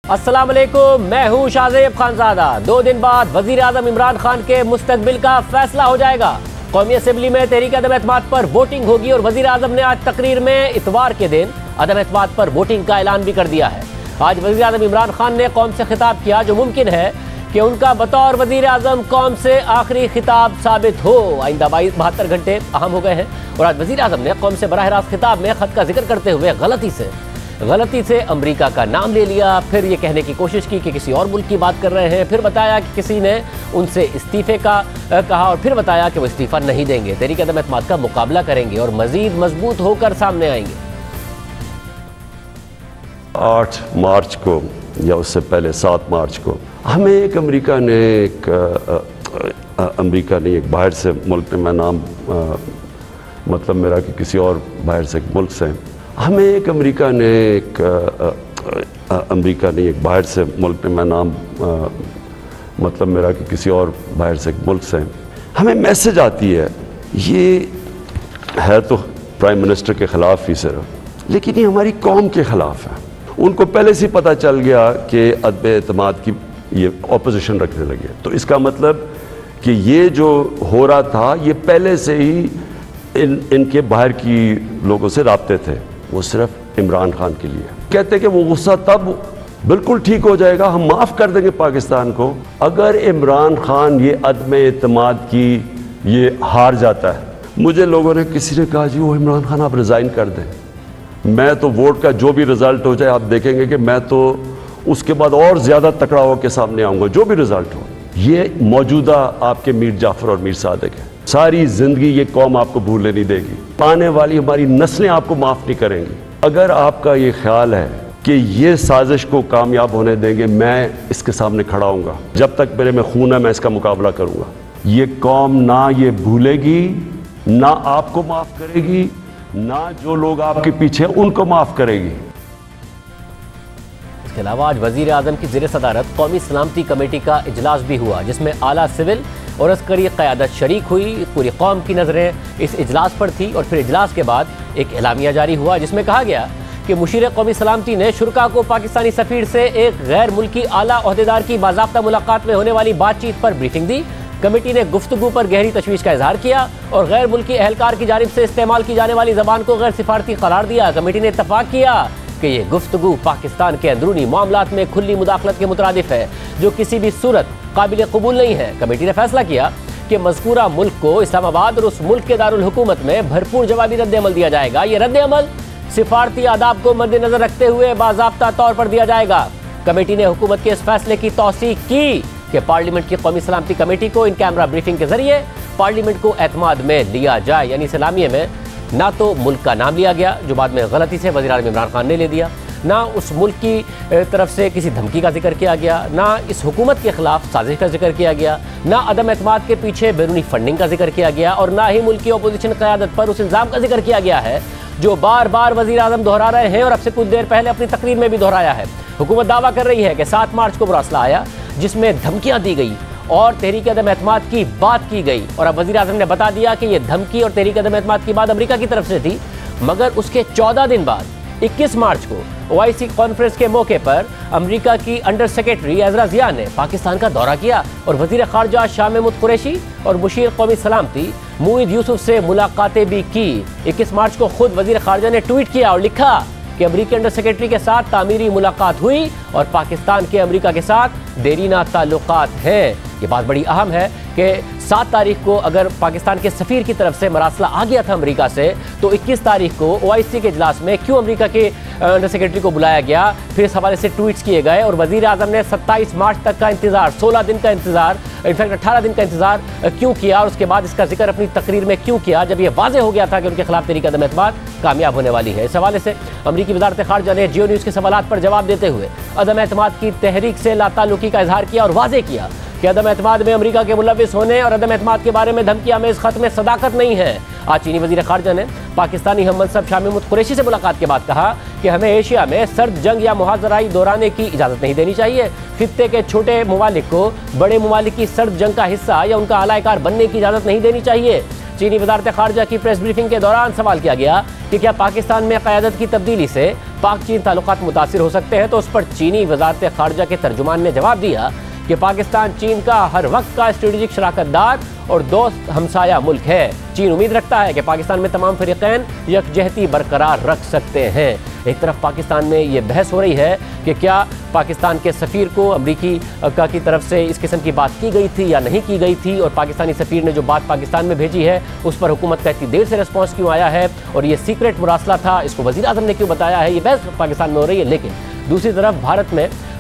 अस्सलाम वालेकुम, मैं हूँ शाहजेब खानजादा। 2 दिन बाद वजीर आजम इमरान खान के मुस्तकबिल का फैसला हो जाएगा। कौमी असम्बली में तहरीक अदम एतमाद पर वोटिंग होगी और वजीर आजम ने आज तकरीर में इतवार के दिन अदम एतमाद पर वोटिंग का ऐलान भी कर दिया है। आज वजीर आजम इमरान खान ने कौम से खिताब किया, जो मुमकिन है कि उनका बतौर वजीर आजम कौम से आखिरी खिताब साबित हो। आइंदा 72 घंटे अहम हो गए हैं और आज वजीर आजम ने कौम से बराह रास्त खिताब में खत का जिक्र करते हुए गलती से अमेरिका का नाम ले लिया। फिर ये कहने की कोशिश की कि किसी और मुल्क की बात कर रहे हैं। फिर बताया कि किसी ने उनसे इस्तीफे का कहा और फिर बताया कि वो इस्तीफा नहीं देंगे, तहरीक अदम एतमाद का मुकाबला करेंगे और मजीद मजबूत होकर सामने आएंगे। 8 मार्च को या उससे पहले 7 मार्च को हमें एक अमेरिका ने एक बाहर से मुल्क ने, मैं नाम मतलब मेरा कि किसी और बाहर से मुल्क से, हमें एक अमेरिका ने एक बाहर से मुल्क ने, मैं नाम मतलब मेरा कि किसी और बाहर से मुल्क से हमें मैसेज आती है। ये है तो प्राइम मिनिस्टर के ख़िलाफ़ ही सिर्फ, लेकिन ये हमारी कौम के ख़िलाफ़ है। उनको पहले से पता चल गया कि अदम एतमाद की ये ऑपोजिशन रखने लगे, तो इसका मतलब कि ये जो हो रहा था ये पहले से ही इनके बाहर की लोगों से राब्ते थे। वो सिर्फ इमरान खान के लिए कहते कि वो गुस्सा तब बिल्कुल ठीक हो जाएगा, हम माफ़ कर देंगे पाकिस्तान को, अगर इमरान खान ये अदम एतमाद की ये हार जाता है। मुझे लोगों ने, किसी ने कहा जी वो इमरान खान आप रिज़ाइन कर दें। मैं तो वोट का जो भी रिज़ल्ट हो जाए आप देखेंगे कि मैं तो उसके बाद और ज़्यादा तकड़ा होकर सामने आऊँगा, जो भी रिज़ल्ट हो। ये मौजूदा आपके मीर जाफ़र और मीर सादिक है। सारी ज़िंदगी ये कौम आपको भूलने नहीं देगी, आने वाली हमारी नस्लें आपको माफ़ नहीं करेंगी। अगर आपका ये ख्याल है कि ये साजिश को कामयाब होने देंगे, मैं इसके सामने खड़ा हूँगा। जब तक मेरे में खून है मैं इसका मुकाबला करूँगा। ये कौम ना ये भूलेगी, ना आपको माफ़ करेगी, ना जो लोग आपके पीछे उनको माफ़ करेगी। इसके अलावा आज वजीर आजम की ज़ेर सदारत कौमी सलामती कमेटी का इजलास भी हुआ, जिसमें आला सिविल और अस्करी क़यादत शरीक हुई। पूरी कौम की नज़रें इस इजलास पर थी और फिर इजलास के बाद एक एलामिया जारी हुआ, जिसमें कहा गया कि मुशीर कौमी सलामती ने शुरा को पाकिस्तानी सफ़ीर से एक गैर मुल्की आला ओहदेदार की बाज़ाब्ता मुलाकात में होने वाली बातचीत पर ब्रीफिंग दी। कमेटी ने गुफ्तगू पर गहरी तशवीश का इजहार किया और गैर मुल्की अहलकार की जानिब से इस्तेमाल की जाने वाली ज़बान को गैर सिफारती करार दिया। कमेटी ने इत्तफाक किया कि ये गुफ्तगू पाकिस्तान के अंदरूनी मामलात में खुली मुदाखलत के मुतरादिफ है, जो किसी भी सूरत काबिल कबूल नहीं है। कमेटी ने फैसला किया कि मज़कूरा मुल्क को इस्लामाबाद और उस मुल्क के दारुल हुकूमत में भरपूर जवाबी रद्द-ए-अमल दिया जाएगा। ये रद्द-ए-अमल सिफारती आदाब को मद्देनजर रखते हुए बाज़ाब्ता तौर पर दिया जाएगा। कमेटी ने हुकूमत के इस फैसले की तौसीक की कि पार्लियामेंट की कौमी सलामती कमेटी को इन कैमरा ब्रीफिंग के जरिए पार्लियामेंट को एतमाद में लिया जाए। यानी सलामिये में ना तो मुल्क का नाम लिया गया, जो बाद में गलती से वज़ीर आज़म इमरान खान ने ले दिया, ना उस मुल्क की तरफ से किसी धमकी का जिक्र किया गया, ना इस हुकूमत के खिलाफ साजिश का जिक्र किया गया, ना अदम एतमाद के पीछे बैरूनी फंडिंग का जिक्र किया गया और ना ही मुल्क की अपोजिशन क़यादत पर उस इल्ज़ाम का जिक्र किया गया है जो बार बार वज़ीर आज़म दोहरा रहे हैं और अब से कुछ देर पहले अपनी तकरीर में भी दोहराया है। हुकूमत दावा कर रही है कि 7 मार्च को मुरासला आया, जिसमें धमकियाँ दी गई और तहरीक अदम एतमाद की बात की गई, और अब वज़ीर आज़म ने बता दिया कि यह धमकी और तहरीक अदम एतमाद की बात अमेरिका की तरफ से थी। मगर उसके 14 दिन बाद 21 मार्च को OIC कॉन्फ्रेंस के मौके पर अमेरिका की अंडर सेक्रेटरी एज़रा ज़िया ने पाकिस्तान का दौरा किया और वज़ीर ख़ारजा शाह महमूद कुरैशी और मुशीर कौमी सलामती मुईद यूसुफ से मुलाकातें भी की। 21 मार्च को खुद वज़ीर ख़ारजा ने ट्वीट किया और लिखा कि अमेरिकी अंडर सेक्रेटरी के साथ तामीरी मुलाकात हुई और पाकिस्तान के अमेरिका के साथ देरीना ताल्लुकात हैं। ये बात बड़ी अहम है कि 7 तारीख को अगर पाकिस्तान के सफ़ीर की तरफ से मरासला आ गया था अमेरिका से, तो 21 तारीख को OIC के इजलास में क्यों अमेरिका के अंडर सेक्रेटरी को बुलाया गया। फिर इस हवाले से ट्वीट्स किए गए और वज़ीर आज़म ने 27 मार्च तक का इंतज़ार, 16 दिन का इंतज़ार, इनफैक्ट 18 दिन का इंतज़ार क्यों किया और उसके बाद इसका जिक्र अपनी तकरीर में क्यों किया, जब यह वाज़ेह हो गया था कि उनके खिलाफ तहरीक अदम एतमाद कामयाब होने वाली है। इस हवाले से अमेरिकी वज़ारत ख़ारजा ने जियो न्यूज़ के सवालात पर जवाब देते हुए अदम एतमाद की तहरीक से लाताल्लुकी का इजहार किया और वाज़ेह किया कि अदम एतमाद में अमेरिका के मुलव्विस होने और अदम एतमाद के बारे में धमकी आमेज़ ख़त में सदाकत नहीं है। आज चीनी वज़ीर ख़ारजा ने पाकिस्तानी हम मनसब शाह महमूद कुरैशी से मुलाकात के बाद कहा कि हमें एशिया में सर्द जंग या मुहाजराई दोहराने की इजाज़त नहीं देनी चाहिए। खित्ते के छोटे ममालिक को बड़े ममालिक की सर्द जंग का हिस्सा या उनका आलाकार बनने की इजाज़त नहीं देनी चाहिए। चीनी वज़ारत ख़ारजा की प्रेस ब्रीफिंग के दौरान सवाल किया गया कि क्या पाकिस्तान में क़यादत की तब्दीली से पाक चीन ताल्लुकात मुतासिर हो सकते हैं, तो उस पर चीनी वज़ारत ख़ारजा के तर्जुमान ने जवाब दिया कि पाकिस्तान चीन का हर वक्त का स्ट्रेटेजिक शराकतदार और दोस्त हमसाया मुल्क है। चीन उम्मीद रखता है कि पाकिस्तान में तमाम फ़रीक़ैन यकजहती बरकरार रख सकते हैं। एक तरफ पाकिस्तान में ये बहस हो रही है कि क्या पाकिस्तान के सफ़ीर को अमरीकी की तरफ से इस किस्म की बात की गई थी या नहीं की गई थी, और पाकिस्तानी सफ़ीर ने जो बात पाकिस्तान में भेजी है उस पर हुकूमत का इतनी देर से रिस्पॉन्स क्यों आया है, और ये सीक्रेट मुरासला था, इसको वज़ीर आज़म ने क्यों बताया है। ये बहस पाकिस्तान में हो रही है। लेकिन दूसरी तरफ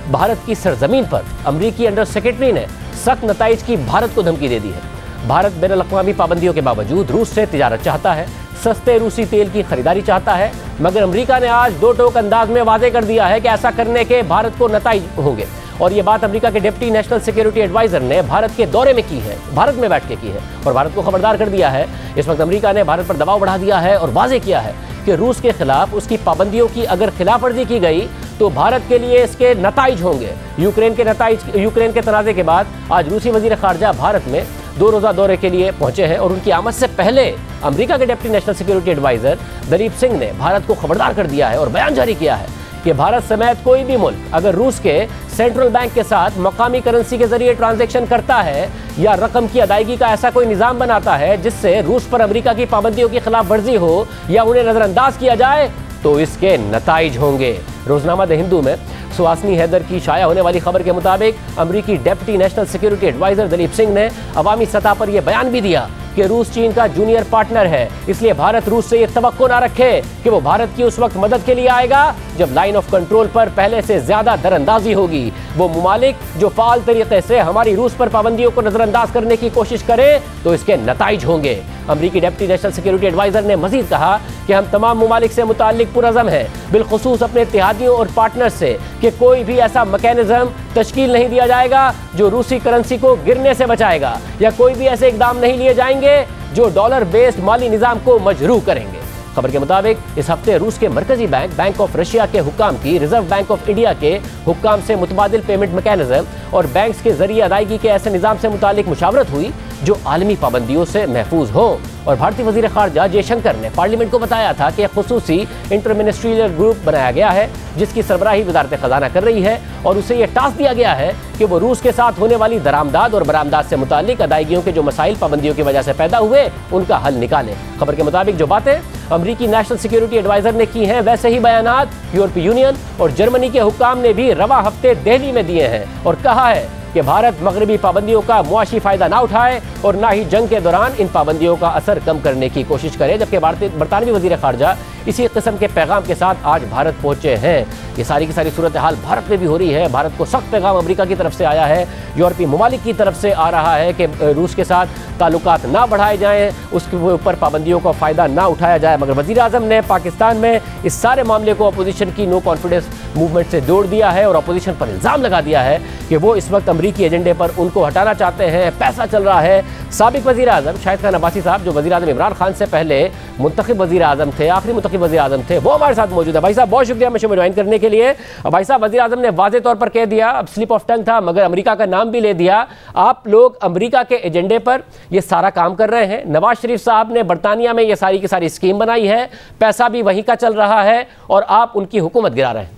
भारत की सरजमीन पर अमरीकी अंडर सेक्रेटरी ने सख्त नताइज की भारत को धमकी दे दी है। भारत बैनुल-अक़वामी पाबंदियों के बावजूद रूस से तिजारत चाहता है, सस्ते रूसी तेल की खरीदारी चाहता है, मगर अमेरिका ने आज दो टोक अंदाज में वादे कर दिया है कि ऐसा करने के भारत को नताइज होंगे। और ये बात अमेरिका के डिप्टी नेशनल सिक्योरिटी एडवाइजर ने भारत के दौरे में की है, भारत में बैठ के की है, और भारत को खबरदार कर दिया है। इस वक्त अमेरिका ने भारत पर दबाव बढ़ा दिया है और वाजे किया है कि रूस के खिलाफ उसकी पाबंदियों की अगर खिलाफवर्जी की गई तो भारत के लिए इसके नताइज होंगे। यूक्रेन के तनाज़े के बाद आज रूसी वज़ीर ख़ारजा भारत में 2 रोज़ा दौरे के लिए पहुंचे हैं, और उनकी आमद से पहले अमेरिका के deputy national security adviser Daleep Singh ने भारत को खबरदार कर दिया है और बयान जारी किया है कि भारत समेत कोई भी मुल्क अगर रूस के सेंट्रल बैंक के साथ मकामी करेंसी के जरिए ट्रांजैक्शन करता है या रकम की अदायगी का ऐसा कोई निज़ाम बनाता है जिससे रूस पर अमेरिका की पाबंदियों की खिलाफ वर्जी हो या उन्हें नज़रअंदाज किया जाए, तो इसके नताइज होंगे। रोजनामा द हिंदू में सुहासनी हैदर की शाया होने वाली खबर के मुताबिक अमरीकी deputy national security adviser Daleep Singh ने अवामी सतह पर यह बयान भी दिया कि रूस चीन का जूनियर पार्टनर है, इसलिए भारत रूस से यह तवक्को ना रखे कि वो भारत की उस वक्त मदद के लिए आएगा जब लाइन ऑफ कंट्रोल पर पहले से ज्यादा दरअंदाजी होगी। वो मुमालिक जो फाल तरीके से हमारी रूस पर पाबंदियों को नजरअंदाज करने की कोशिश करे तो इसके नताइज होंगे। अमरीकी डेप्टी नेशनल सिक्योरिटी एडवाइजर ने मजीद कहा कि हम तमाम मुमालिक से मुताल्लिक पुरअज़म हैं, बिलखुसूस अपने इत्तेहादियों और पार्टनर से, कि कोई भी ऐसा मैकेनिज्म तश्कील नहीं दिया जाएगा जो रूसी करेंसी को गिरने से बचाएगा, या कोई भी ऐसे इकदाम नहीं लिए जाएंगे जो डॉलर बेस्ड माली निज़ाम को मजरूह करेंगे। खबर के मुताबिक इस हफ्ते रूस के मरकजी बैंक ऑफ रशिया के हुक्काम की रिजर्व बैंक ऑफ इंडिया के हुक्काम से मुतबादिल पेमेंट मैकेनिज्म और बैंक्स के जरिए अदायगी के ऐसे निज़ाम से मुतालिक मुशावरत हुई जो आलमी पाबंदियों से महफूज हो। और भारतीय वज़ीर ख़ारजा जयशंकर ने पार्लियामेंट को बताया था कि एक खुसूसी इंटर मिनिस्ट्रियल ग्रुप बनाया गया है जिसकी सरबराही वज़ारत ख़ज़ाना कर रही है, और उसे यह टास्क दिया गया है कि वो रूस के साथ होने वाली दरामदाद और बरामदाद से मुतालिक अदायगियों के जो मसाइल पाबंदियों की वजह से पैदा हुए उनका हल निकालें। खबर के मुताबिक जो बातें अमरीकी नेशनल सिक्योरिटी एडवाइजर ने की हैं वैसे ही बयानात यूरोपीय यूनियन और जर्मनी के हुक्काम ने भी रवा हफ्ते दिल्ली में दिए हैं और कहा है कि भारत मगरबी पाबंदियों का मुआशी फायदा ना उठाए और ना ही जंग के दौरान इन पाबंदियों का असर कम करने की कोशिश करे। जबकि बरतानवी वज़ीर ख़ारजा इसी किस्म के पैगाम के साथ आज भारत पहुंचे हैं। ये सारी की सारी सूरत हाल भारत में भी हो रही है। भारत को सख्त पैगाम अमेरिका की तरफ से आया है, यूरोपीय ममालिक की तरफ से आ रहा है कि रूस के साथ ताल्लुकात ना बढ़ाए जाएँ, उसके ऊपर पाबंदियों का फ़ायदा ना उठाया जाए। मगर वज़ीर आज़म ने पाकिस्तान में इस सारे मामले को अपोजिशन की नो कॉन्फिडेंस मूवमेंट से जोड़ दिया है और अपोजिशन पर इल्ज़ाम लगा दिया है कि वो इस वक्त अमरीकी एजेंडे पर उनको हटाना चाहते हैं, पैसा चल रहा है। साबिक वज़ीर आज़म शाहिद खान अब्बासी साहब जो वज़ीर आज़म इमरान खान से पहले मुंतखब वज़ीर आज़म थे, आखिरी मुंतखब वज़ीर आज़म थे, वो हमारे साथ मौजूद है। भाई साहब बहुत शुक्रिया मुझे ज्वाइन करने के लिए। भाई साहब वज़ीर आज़म ने वाज़े तौर पर कह दिया, अब स्लिप ऑफ टंग था मगर अमेरिका का नाम भी ले दिया, आप लोग अमेरिका के एजेंडे पर ये सारा काम कर रहे हैं। नवाज शरीफ साहब ने बरतानिया में ये सारी की सारी स्कीम बनाई है, पैसा भी वहीं का चल रहा है और आप उनकी हुकूमत गिरा रहे हैं।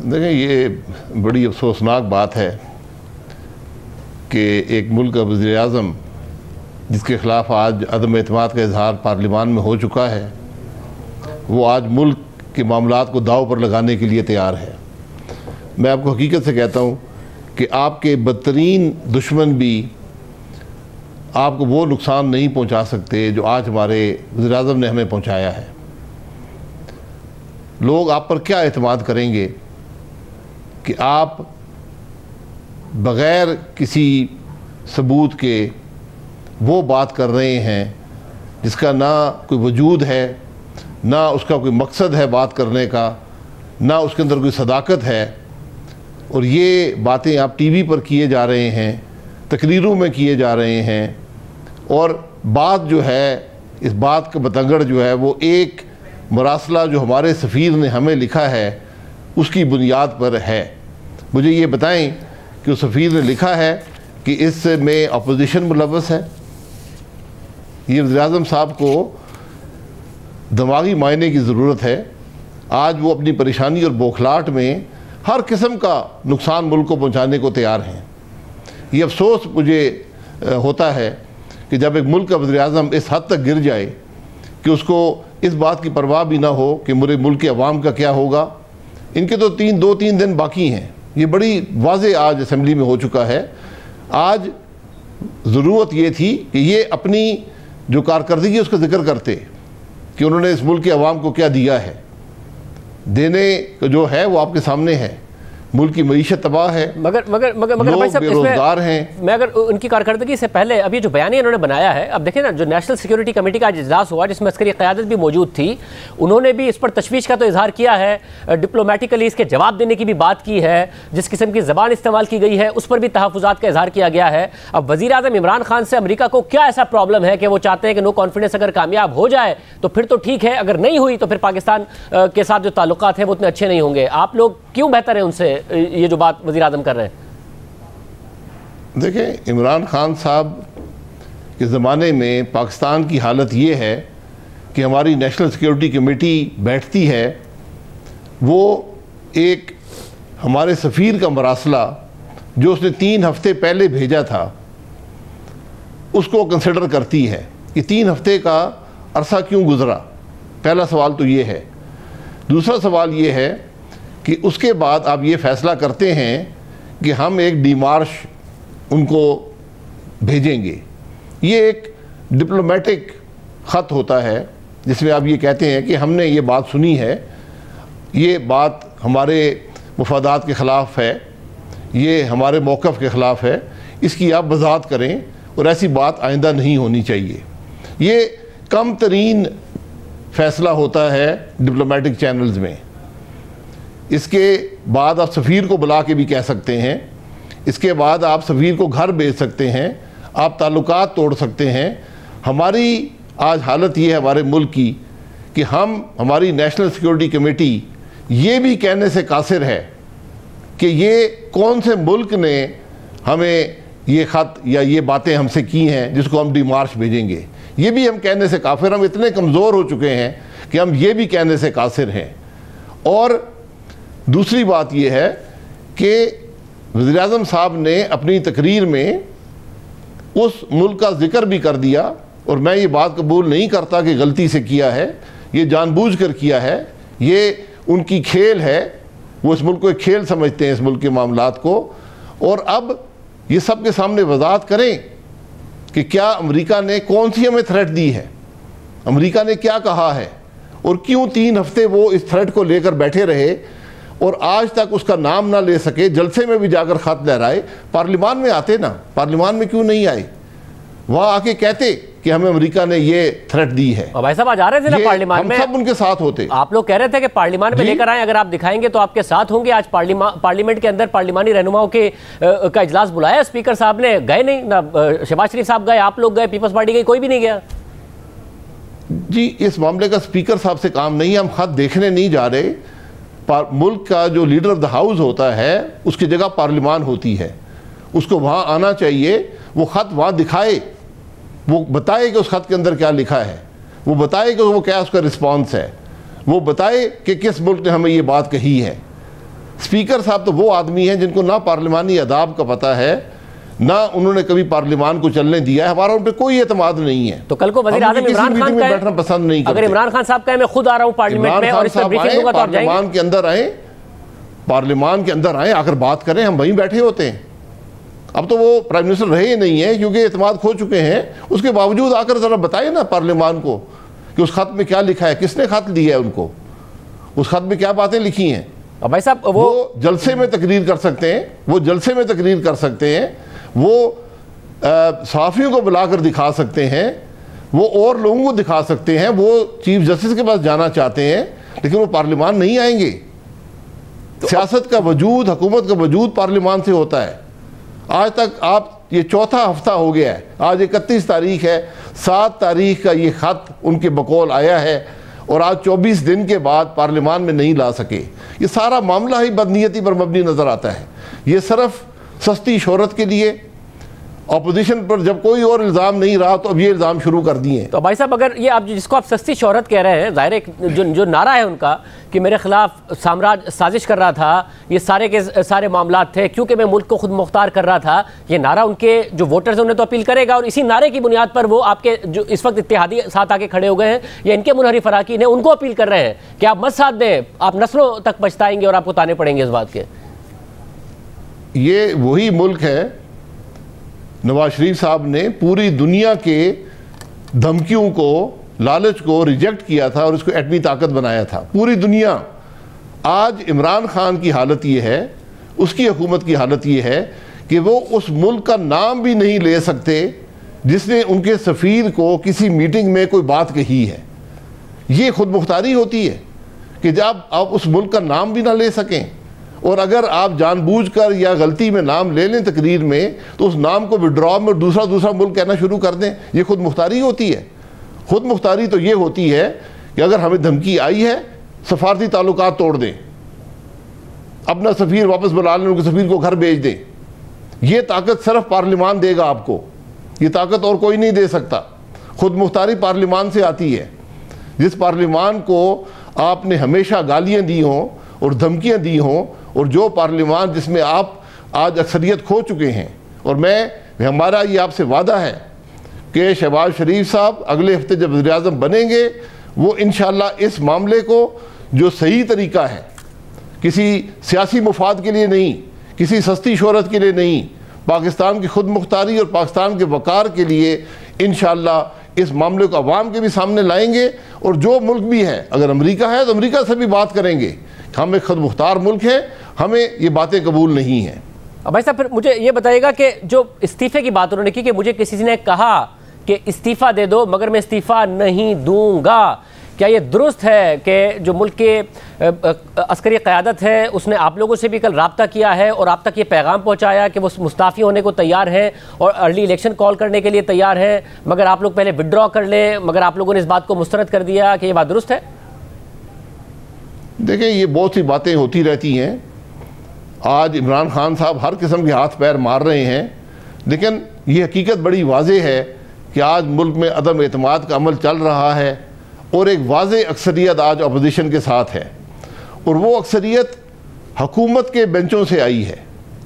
देखें, ये बड़ी अफसोसनाक बात है कि एक मुल्क का वज़ीर आज़म जिसके ख़िलाफ़ आज अदम एतमाद का इजहार पार्लियामान में हो चुका है, वो आज मुल्क के मामलात को दाव पर लगाने के लिए तैयार है। मैं आपको हकीकत से कहता हूँ कि आपके बदतरीन दुश्मन भी आपको वो नुकसान नहीं पहुँचा सकते जो आज हमारे वज़ीर आज़म ने हमें पहुँचाया है। लोग आप पर क्या एतमाद करेंगे कि आप बग़ैर किसी सबूत के वो बात कर रहे हैं जिसका ना कोई वजूद है, ना उसका कोई मकसद है बात करने का, ना उसके अंदर कोई सदाकत है, और ये बातें आप टीवी पर किए जा रहे हैं, तकरीरों में किए जा रहे हैं, और बात जो है, इस बात का बतंगड़ जो है वो एक मरासला जो हमारे सफ़ीर ने हमें लिखा है उसकी बुनियाद पर है। मुझे ये बताएं कि उस सफ़ीर ने लिखा है कि इसमें अपोजिशन मुलव्वस है। ये वज़ीर-ए-आज़म साहब को दिमागी मायने की ज़रूरत है। आज वो अपनी परेशानी और बौखलाहट में हर किस्म का नुकसान मुल्क को पहुँचाने को तैयार हैं। ये अफसोस मुझे होता है कि जब एक मुल्क का वज़ीर-ए-आज़म इस हद तक गिर जाए कि उसको इस बात की परवाह भी ना हो कि मेरे मुल्क के अवाम का क्या होगा। इनके तो 2-3 दिन बाकी हैं। ये बड़ी वाज़े आज असम्बली में हो चुका है। आज ज़रूरत ये थी कि ये अपनी जो कारकर्दगी उसका जिक्र करते कि उन्होंने इस मुल्क के अवाम को क्या दिया है। देने जो है वो आपके सामने है। मुल्क की मईशत तबाह है, मगर भाई साहब, बेरोजगार हैं। मैं अगर उनकी कारकर्दगी से पहले अभी जो बयान इन्होंने बनाया है, अब देखें ना, जो नेशनल सिक्योरिटी कमेटी का आज इजलास हुआ जिसमें अस्करी क़यादत भी मौजूद थी, उन्होंने भी इस पर तशवीश का तो इजहार किया है, डिप्लोमेटिकली इसके जवाब देने की भी बात की है। जिस किस्म की ज़बान इस्तेमाल की गई है उस पर भी तहफ़्फ़ुज़ात का इजहार किया गया है। अब वज़ीर आज़म इमरान खान से अमेरिका को क्या ऐसा प्रॉब्लम है कि वो चाहते हैं कि नो कॉन्फिडेंस अगर कामयाब हो जाए तो फिर तो ठीक है, अगर नहीं हुई तो फिर पाकिस्तान के साथ जो ताल्लुकात हैं वो उतने अच्छे नहीं होंगे। आप लोग क्यों बेहतर हैं उनसे, ये जो बात वज़ीर आज़म कर रहे हैं? देखें, इमरान खान साहब के ज़माने में पाकिस्तान की हालत ये है कि हमारी नेशनल सिक्योरिटी कमेटी बैठती है, वो एक हमारे सफ़ीर का मरासला जो उसने 3 हफ्ते पहले भेजा था उसको कंसिडर करती है कि 3 हफ्ते का अरसा क्यों गुज़रा। पहला सवाल तो ये है। दूसरा सवाल ये है कि उसके बाद आप ये फ़ैसला करते हैं कि हम एक डीमार्श उनको भेजेंगे। ये एक डिप्लोमेटिक ख़त होता है जिसमें आप ये कहते हैं कि हमने ये बात सुनी है, ये बात हमारे मुफादात के ख़िलाफ़ है, ये हमारे मौक़िफ़ के ख़िलाफ़ है, इसकी आप वज़ाहत करें और ऐसी बात आइंदा नहीं होनी चाहिए। ये कम तरीन फ़ैसला होता है डिप्लोमेटिक चैनल्स में। इसके बाद आप सफ़ीर को बुला के भी कह सकते हैं, इसके बाद आप सफ़ीर को घर भेज सकते हैं, आप ताल्लुकात तोड़ सकते हैं। हमारी आज हालत ये है हमारे मुल्क की कि हमारी नेशनल सिक्योरिटी कमेटी ये भी कहने से कासिर है कि ये कौन से मुल्क ने हमें ये ख़त या ये बातें हमसे की हैं जिसको हम डीमार्श भेजेंगे। ये भी हम कहने से काफिर, हम इतने कमज़ोर हो चुके हैं कि हम ये भी कहने से कासिर हैं। और दूसरी बात यह है कि वज़ीर-ए-आज़म साहब ने अपनी तकरीर में उस मुल्क का जिक्र भी कर दिया, और मैं ये बात कबूल नहीं करता कि गलती से किया है, ये जानबूझकर किया है, ये उनकी खेल है। वो इस मुल्क को एक खेल समझते हैं, इस मुल्क के मामलात को। और अब ये सब के सामने वज़ाहत करें कि क्या अमेरिका ने कौन सी हमें थ्रेट दी है, अमेरिका ने क्या कहा है, और क्यों 3 हफ्ते वो इस थ्रेट को लेकर बैठे रहे और आज तक उसका नाम ना ले सके। जलसे में भी जाकर ख़त लहराए, पार्लिमान में आते ना, पार्लिमान में क्यों नहीं आए, वहाँ आके कहते कि हमें अमेरिका ने ये थ्रेट दी है। भाई साहब आज आ रहे थे ना पार्लियामान में, सब उनके साथ होते। आप लोग कह रहे थे कि पार्लियामान में लेकर आए, अगर आप दिखाएंगे तो आपके साथ होंगे। आज पार्लियामेंट के अंदर पार्लिमानी रहनुमाओं के का इजलास बुलाया स्पीकर साहब ने, गए नहीं ना, शहबाज शरीफ साहब गए, आप लोग गए, पीपल्स पार्टी गई, कोई भी नहीं गया। जी, इस मामले का स्पीकर साहब से काम नहीं है, हम खत देखने नहीं जा रहे। मुल्क का जो लीडर ऑफ द हाउस होता है उसकी जगह पार्लियामान होती है, उसको वहाँ आना चाहिए, वो ख़त वहाँ दिखाए, वो बताए कि उस ख़त के अंदर क्या लिखा है, वो बताए कि वो क्या उसका रिस्पॉन्स है, वो बताए कि किस मुल्क ने हमें ये बात कही है। स्पीकर साहब तो वो आदमी हैं जिनको ना पार्लिमानी अदाब का पता है, ना उन्होंने कभी पार्लियामान को चलने दिया है। हमारा उन पर कोई एतमाद नहीं है। तो कल को वज़ीर आज़म इमरान खान का बैठना पसंद नहीं करते। अगर इमरान खान साहब कहे मैं खुद आ रहा हूँ पार्लियामेंट में और इस पर ब्रीफिंग दूंगा तो आप जाएंगे? पार्लियामान के अंदर आए, पार्लियामान के अंदर आए, आकर बात करें, हम वहीं बैठे होते हैं। अब तो वो प्राइम मिनिस्टर रहे ही नहीं है क्योंकि एतमाद खो चुके हैं। उसके बावजूद आकर ज़रा बताए ना पार्लियामान को कि उस खत में क्या लिखा है, किसने खत दिया है उनको, उस खत में क्या बातें लिखी हैं। अब भाई साहब वो जलसे में तकरीर कर सकते हैं, वो जलसे में तकरीर कर सकते हैं, वो सहाफ़ियों को बुलाकर दिखा सकते हैं, वो और लोगों को दिखा सकते हैं, वो चीफ जस्टिस के पास जाना चाहते हैं, लेकिन वो पार्लियामान नहीं आएंगे। तो सियासत का वजूद, हुकूमत का वजूद पार्लियामान से होता है। आज तक आप ये 4था हफ्ता हो गया है, आज 31 तारीख है, 7 तारीख का ये ख़त उनके बकौल आया है और आज 24 दिन के बाद पार्लियामान में नहीं ला सके। ये सारा मामला ही बदनीयती पर मबनी नज़र आता है। ये सिर्फ सस्ती शोहरत के लिए, अपोजिशन पर जब कोई और इल्ज़ाम नहीं रहा तो अब ये इल्ज़ाम शुरू कर दिए। तो भाई साहब, अगर ये आप जिसको आप सस्ती शोहरत कह रहे हैं, ज़ाहिर है जो नारा है उनका कि मेरे खिलाफ साम्राज्य साजिश कर रहा था, ये सारे के सारे मामलात थे क्योंकि मैं मुल्क को खुद मुख्तार कर रहा था, ये नारा उनके जो वोटर्स हैं उन्हें तो अपील करेगा, और इसी नारे की बुनियाद पर वो आपके जो इस वक्त इत्तेहादी साथ आके खड़े हो गए हैं या इनके मुनहरिफ अराकीन हैं उनको अपील कर रहे हैं कि आप मत साथ दें, आप नस्लों तक पछताएंगे और आपको ताने पड़ेंगे इस बात के। ये वही मुल्क है, नवाज शरीफ साहब ने पूरी दुनिया के धमकियों को, लालच को रिजेक्ट किया था और इसको एटमी ताकत बनाया था। पूरी दुनिया, आज इमरान खान की हालत ये है, उसकी हुकूमत की हालत ये है कि वो उस मुल्क का नाम भी नहीं ले सकते जिसने उनके सफ़ीर को किसी मीटिंग में कोई बात कही है। ये खुद मुख्तारी होती है कि जब आप उस मुल्क का नाम भी ना ले सकें, और अगर आप जानबूझकर या गलती में नाम ले लें तकरीर में तो उस नाम को विड्रॉ में दूसरा मुल्क कहना शुरू कर दें, ये खुद मुख्तारी होती है। खुद मुख्तारी तो ये होती है कि अगर हमें धमकी आई है, सफारती ताल्लुकात तोड़ दें, अपना सफ़ीर वापस बुला लें, उनके सफ़ीर को घर भेज दें। ये ताकत सिर्फ पार्लिमान देगा आपको, ये ताकत और कोई नहीं दे सकता। खुद मुख्तारी पार्लिमान से आती है। जिस पार्लिमान को आपने हमेशा गालियाँ दी हों और धमकियाँ दी हों, और जो पार्लिमान जिसमें आप आज अक्सरियत खो चुके हैं, और हमारा ये आपसे वादा है कि शहबाज शरीफ साहब अगले हफ्ते जब वज़ीर-ए-आज़म बनेंगे, वो इंशाअल्लाह इस मामले को जो सही तरीका है, किसी सियासी मुफाद के लिए नहीं, किसी सस्ती शोहरत के लिए नहीं, पाकिस्तान की खुद मुख्तारी और पाकिस्तान के वक़ार के लिए इंशाअल्लाह इस मामले को अवाम के भी सामने लाएंगे। और जो मुल्क भी है, अगर अमेरिका है तो अमेरिका से भी बात करेंगे। हम एक खुद मुख्तार मुल्क है, हमें ये बातें कबूल नहीं हैं। अब भाई साहब, फिर मुझे ये बताइएगा कि जो इस्तीफे की बात उन्होंने की कि मुझे किसी ने कहा कि इस्तीफ़ा दे दो मगर मैं इस्तीफ़ा नहीं दूंगा, क्या ये दुरुस्त है कि जो मुल्क के अस्करी क़यादत है उसने आप लोगों से भी कल रब्ता किया है और आप तक ये पैगाम पहुंचाया कि वो मुस्ताफ़ी होने को तैयार हैं और अर्ली इलेक्शन कॉल करने के लिए तैयार हैं, मगर आप लोग पहले विड्रॉ कर लें, मगर आप लोगों ने इस बात को मुस्तरद कर दिया, कि ये बात दुरुस्त है? देखें, ये बहुत सी बातें होती रहती हैं। आज इमरान खान साहब हर किस्म के हाथ पैर मार रहे हैं, लेकिन ये हकीकत बड़ी वाज़ेह है कि आज मुल्क में अदम एतमाद का अमल चल रहा है और एक वाज़ेह अक्सरियत आज अपोजिशन के साथ है, और वो अक्सरियत हुकूमत के बेंचों से आई है।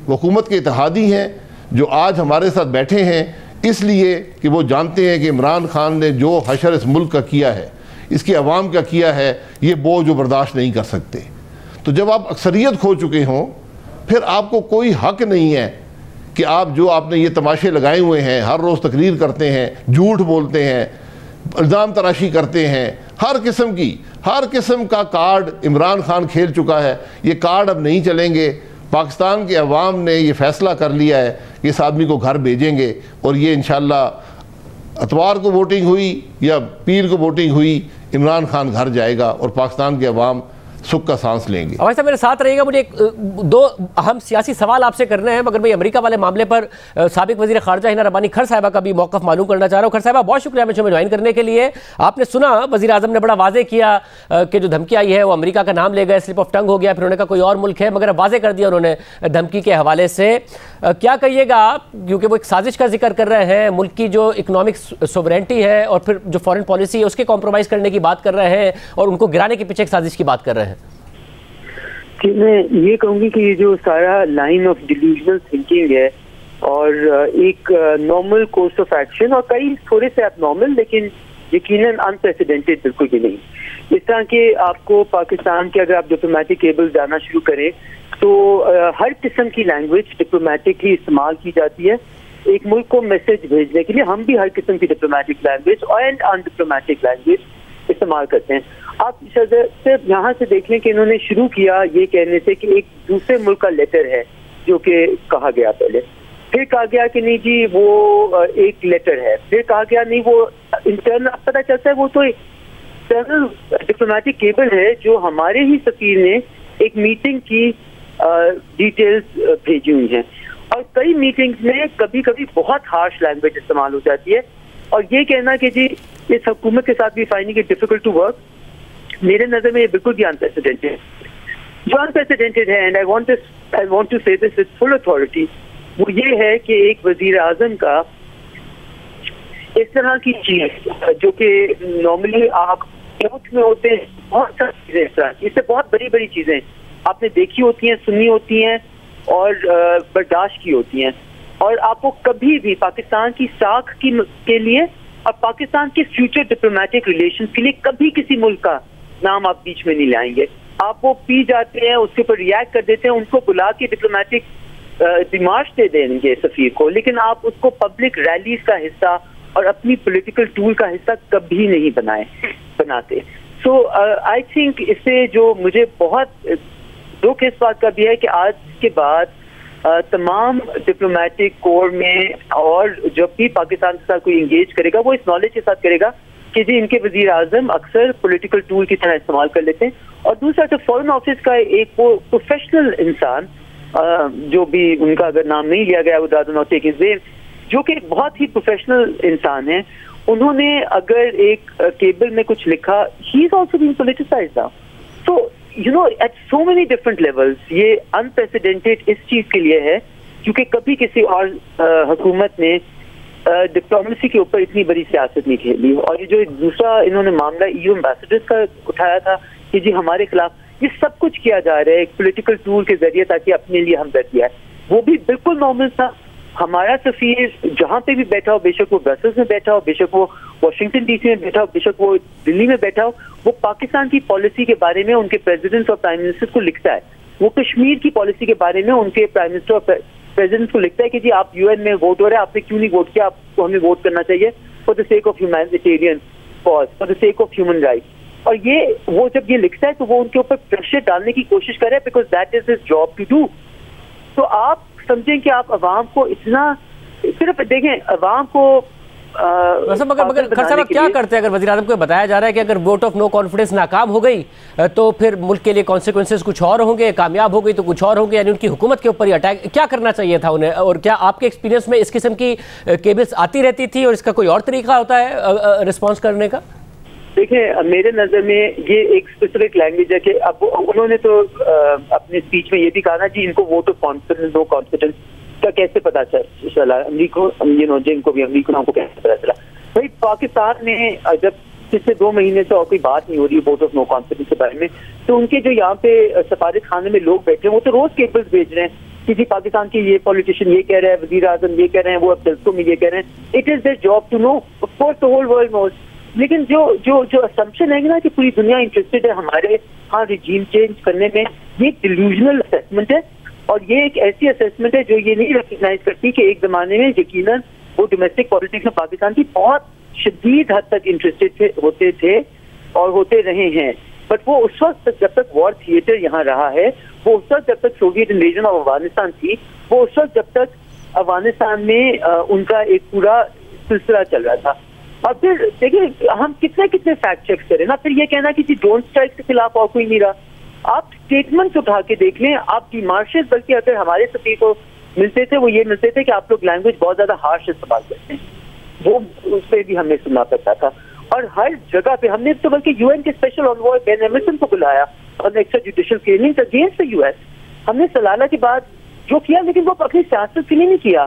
वो हुकूमत के इत्तेहादी हैं जो आज हमारे साथ बैठे हैं, इसलिए कि वो जानते हैं कि इमरान खान ने जो हशर इस मुल्क का किया है, इसकी अवाम का किया है, ये बोझ जो बर्दाश्त नहीं कर सकते। तो जब आप अक्सरियत खो चुके हों, फिर आपको कोई हक नहीं है कि आप जो आपने ये तमाशे लगाए हुए हैं, हर रोज़ तकरीर करते हैं, झूठ बोलते हैं, इल्ज़ाम तराशी करते हैं, हर किस्म का कार्ड इमरान खान खेल चुका है। ये कार्ड अब नहीं चलेंगे। पाकिस्तान के अवाम ने ये फ़ैसला कर लिया है कि इस आदमी को घर भेजेंगे, और ये इंशाअल्लाह इतवार को वोटिंग हुई या पीर को वोटिंग हुई, इमरान खान घर जाएगा और पाकिस्तान के अवाम सुख का सांस लेंगे। अब ऐसा मेरे साथ रहिएगा, मुझे दो अहम सियासी सवाल आपसे करने हैं, मगर मैं अमेरिका वाले मामले पर साबिक वज़ीर ख़ारजा हिना रब्बानी खर साहिबा का भी मौक़िफ़ मालूम करना चाह रहा हूँ। खर साहिबा, बहुत शुक्रिया मुझे ज्वाइन करने के लिए। आपने सुना वज़ीर आज़म ने बड़ा वाज़े किया कि जो धमकी आई है वो अमेरिका का नाम ले गए, स्लिप ऑफ टंग हो गया, फिर उन्होंने कहा कोई और मुल्क है, मगर अब वाज़े कर दिया उन्होंने धमकी के हवाले से। क्या कहिएगा आप, क्योंकि वो एक साजिश का जिक्र कर रहे हैं, मुल्क की जो इकनॉमिक सोवरेंटी है और फिर जो फॉरेन पॉलिसी है उसके कॉम्प्रोमाइज़ करने की बात कर रहे हैं और उनको गिराने के पीछे एक साजिश की बात कर रहे हैं। कि मैं ये कहूँगी कि ये जो सारा लाइन ऑफ डिल्यूजनल थिंकिंग है और एक नॉर्मल कोर्स ऑफ एक्शन, और कई थोड़े से एबनॉर्मल लेकिन यकीनन अनप्रेसिडेंटेड बिल्कुल भी नहीं। इस तरह के आपको पाकिस्तान के अगर आप डिप्लोमेटिक केबल जाना शुरू करें तो हर किस्म की लैंग्वेज डिप्लोमेटिकली इस्तेमाल की जाती है एक मुल्क को मैसेज भेजने के लिए। हम भी हर किस्म की डिप्लोमेटिक लैंग्वेज और अनडिप्लोमेटिक लैंग्वेज इस्तेमाल करते हैं। आप सिर्फ यहाँ से देख लें कि इन्होंने शुरू किया ये कहने से कि एक दूसरे मुल्क का लेटर है जो कि कहा गया, पहले फिर कहा गया कि नहीं जी वो एक लेटर है, फिर कहा गया नहीं वो इंटरनल, पता चलता है वो तो इंटरनल डिप्लोमेटिक केबल है जो हमारे ही सफीर ने एक मीटिंग की डिटेल्स भेजी हुई हैं। और कई मीटिंग्स में कभी कभी बहुत हार्श लैंग्वेज इस्तेमाल हो जाती है, और ये कहना कि जी इस हुकूमत के साथ भी finding it difficult to work, मेरे नजर में ये बिल्कुल भी अनप्रेसिडेंटेड जो अनप्रेसिडेंटेड है। एंड आई वांट टू से दिस विद फुल अथॉरिटी वो ये है कि एक वजीर आजम का इस तरह की चीज जो कि नॉर्मली आप यूथ में होते हैं, बहुत सारी चीजें इस तरह की, इससे बहुत बड़ी बड़ी चीजें आपने देखी होती हैं, सुनी होती हैं और बर्दाश्त की होती हैं, और आपको कभी भी पाकिस्तान की साख के लिए और पाकिस्तान के फ्यूचर डिप्लोमेटिक रिलेशंस के लिए कभी किसी मुल्क का नाम आप बीच में नहीं लाएंगे। आप वो पी जाते हैं, उसके ऊपर रिएक्ट कर देते हैं, उनको बुला के डिप्लोमेटिक डिमार्श दे देंगे सफीर को, लेकिन आप उसको पब्लिक रैलीज का हिस्सा और अपनी पॉलिटिकल टूल का हिस्सा कभी नहीं बनाते। सो आई थिंक इससे जो मुझे बहुत दुख इस बात का भी है कि आज के बाद तमाम डिप्लोमेटिक कोर में और जब भी पाकिस्तान के साथ कोई इंगेज करेगा वो इस नॉलेज के साथ करेगा कि जी इनके वजीर आजम अक्सर पॉलिटिकल टूल की तरह इस्तेमाल कर लेते हैं। और दूसरा तो फॉरेन ऑफिस का एक वो प्रोफेशनल इंसान जो भी उनका अगर नाम नहीं लिया गया वो जो कि बहुत ही प्रोफेशनल इंसान है, उन्होंने अगर एक केबल में कुछ लिखा, he is also being politicised now. So you know at so many different levels ये अनप्रेसिडेंटेड इस चीज के लिए है क्योंकि कभी किसी और हुकूमत ने डिप्लोमेसी के ऊपर इतनी बड़ी सियासत नहीं खेली। और ये जो दूसरा इन्होंने मामला ईयू एम्बेसडर्स का उठाया था कि जी हमारे खिलाफ, ये सब कुछ किया जा रहा है एक पॉलिटिकल टूल के जरिए ताकि अपने लिए हमदर्दी आए। वो भी बिल्कुल नॉर्मल था। हमारा सफीर जहां पे भी बैठा हो, बेशक वो ब्रसेल्स में बैठा हो, बेशक वो वाशिंगटन डीसी में बैठा हो, बेशक वो दिल्ली में बैठा हो, वो पाकिस्तान की पॉलिसी के बारे में उनके प्रेसिडेंट और प्राइम मिनिस्टर को लिखता है। वो कश्मीर की पॉलिसी के बारे में उनके प्राइम मिनिस्टर और प्रेसिडेंट को लिखता है कि जी आप यूएन में वोट हो रहा है, आपने क्यों नहीं वोट किया, आपको हमें वोट करना चाहिए for the sake of humanitarian cause, for the sake of human rights. और ये वो जब ये लिखता है तो वो उनके ऊपर प्रेशर डालने की कोशिश कर रहा है because that is his job to do. तो आप समझें कि आप अवाम को इतना सिर्फ देखें, अवाम को मगर खर साहब क्या करते हैं अगर वज़ीर आज़म को बताया जा रहा है कि अगर वोट ऑफ नो कॉन्फिडेंस नाकाम हो गई तो फिर मुल्क के लिए कॉन्सिक्वेंसेस कुछ और होंगे, कामयाब हो गई तो कुछ और होंगे, यानी उनकी हुकूमत के ऊपर ही अटैक, क्या करना चाहिए था उन्हें? और क्या आपके एक्सपीरियंस में इस किस्म की केबल्स आती रहती थी और इसका कोई और तरीका होता है रिस्पॉन्स करने का? देखिए मेरे नजर में ये एक स्पेसिफिक लैंग्वेज है कि अब उन्होंने तो अपने स्पीच में ये भी कहा ना जी इनको vote of confidence no confidence का कैसे पता चला, अमरीका जिनको भी अमरीका को कैसे पता चला। भाई पाकिस्तान में जब पिछले 2 महीने से और कोई बात नहीं हो रही है वोट ऑफ नो कॉन्फिडेंस के बारे में, तो उनके जो यहाँ पे सफारत खाने में लोग बैठे हैं वो तो रोज केबल्स भेज रहे हैं कि जी पाकिस्तान के ये पॉलिटिशियन ये कह रहे हैं, वजीर आजम ये कह रहे हैं, वो अब जल्सों में ये कह रहे हैं। It is their job to know, of course the whole world knows. लेकिन जो असम्पशन है ना कि पूरी दुनिया इंटरेस्टेड है हमारे यहाँ रिजीम चेंज करने में, ये डिल्यूजनल असेसमेंट है। और ये एक ऐसी असेसमेंट है जो ये नहीं रिकग्नाइज करती कि एक जमाने में यकीनन वो डोमेस्टिक पॉलिटिक्स में पाकिस्तान की बहुत शदीद हद तक इंटरेस्टेड होते थे और होते रहे हैं। बट वो उस वक्त जब तक वॉर थिएटर यहाँ रहा है, वो उस वक्त जब तक सोवियत इन्वेजन ऑफ अफगानिस्तान थी, वो उस वक्त जब तक अफगानिस्तान में उनका एक पूरा सिलसिला चल रहा था। और फिर देखिए हम कितने फैक्ट चेक करें ना, फिर ये कहना कि जी डोंट स्ट्राइक के खिलाफ और कोई नहीं रहा। आप स्टेटमेंट्स उठा के देख लें, आप डिमार्शेस, बल्कि अगर हमारे सफीर को मिलते थे वो ये मिलते थे कि आप लोग लैंग्वेज बहुत ज्यादा हार्श इस्तेमाल करते हैं, वो उस पर भी हमें सुनना पड़ता था। और हर जगह पे हमने तो बल्कि यूएन के स्पेशल एनवॉय बेन एमरसन को बुलाया और extra judicial killings against the US. हमने सलाला के बाद जो किया, लेकिन वो अपनी सियासत के लिए नहीं किया,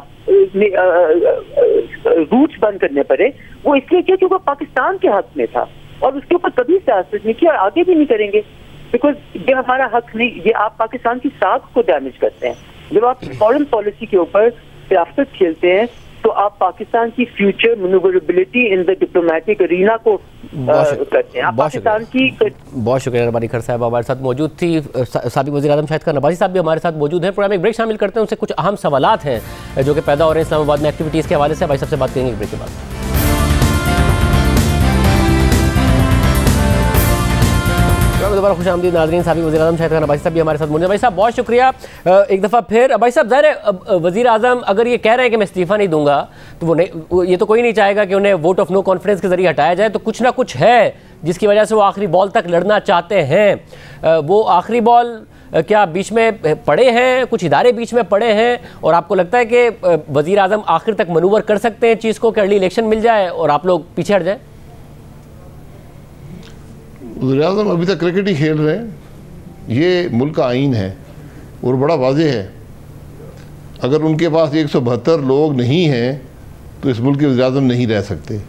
रूट्स बंद करने पड़े, वो इसलिए किया क्योंकि पाकिस्तान के हक में था और उसके ऊपर कभी सियासत नहीं किया और आगे भी नहीं करेंगे बिकॉज ये हमारा हक नहीं। ये आप पाकिस्तान की साख को डैमेज करते हैं। जब आप फॉरेन पॉलिसी के ऊपर सियासत खेलते हैं तो आप पाकिस्तान की future manoeuvrability in the diplomatic arena को करते हैं। आप पाकिस्तान की बहुत शुक्रिया नबानी खर साहब हमारे साथ मौजूद थी। साबिक वज़ीर आज़म शाहिद खान नबाजी साहब भी हमारे साथ मौजूद हैं। प्रोग्राम एक ब्रेक शामिल करते हैं, उनसे कुछ अहम सवालात हैं जो कि पैदा हो रहे हैं इस्लामाबाद में एक्टिविटीज़ के हवाले से। भाई साहब से बात करेंगे ब्रेक के बाद। दोबारा खुश आमदीद नाज़रीन। साबिक वज़ीर आज़म शाहिद खान नबाजी साहब भी हमारे साथ मौजूद हैं। भाई साहब बहुत शुक्रिया एक दफ़ा फिर। भाई साहब ज़ाहिर है वज़ीर आज़म अगर ये कह रहे हैं कि मैं इस्तीफ़ा नहीं दूंगा तो वो ये तो कोई नहीं चाहेगा कि उन्हें वोट ऑफ नो कॉन्फिडेंस के जरिए हटाया जाए, तो कुछ ना कुछ है जिसकी वजह से वो आखिरी बॉल तक लड़ना चाहते हैं। वो आखिरी बॉल क्या बीच में पड़े हैं, कुछ इदारे बीच में पड़े हैं, और आपको लगता है कि वज़ीर आज़म आखिर तक मनूवर कर सकते हैं चीज़ को कि अर्ली इलेक्शन मिल जाए और आप लोग पीछे हट जाए? वज़ीर आज़म अभी तक क्रिकेट ही खेल रहे हैं। ये मुल्क का आइन है और बड़ा वाज़ेह है अगर उनके पास 172 लोग नहीं हैं तो इस मुल्क के वज़ीर-ए-आज़म नहीं रह सकते।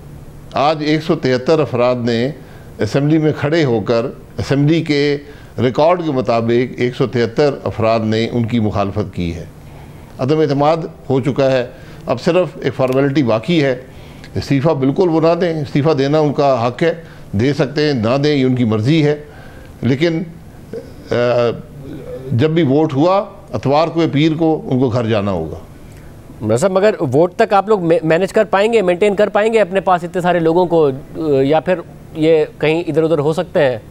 आज 173 अफराद ने असम्बली में खड़े होकर असम्बली के रिकॉर्ड के मुताबिक 173 अफराद ने उनकी मुखालफत की है। अदम एतमाद हो चुका है, अब सिर्फ एक फॉर्मेलिटी बाकी है। इस्तीफ़ा बिल्कुल वो ना दें, इस्तीफ़ा देना उनका हक़ है, दे सकते हैं, ना दें ये उनकी मर्ज़ी है, लेकिन जब भी वोट हुआ अतवार को या पीर को उनको घर जाना होगा। साहब मगर वोट तक आप लोग मैनेज कर पाएंगे, मेंटेन कर पाएंगे अपने पास इतने सारे लोगों को, या फिर ये कहीं इधर उधर हो सकते हैं?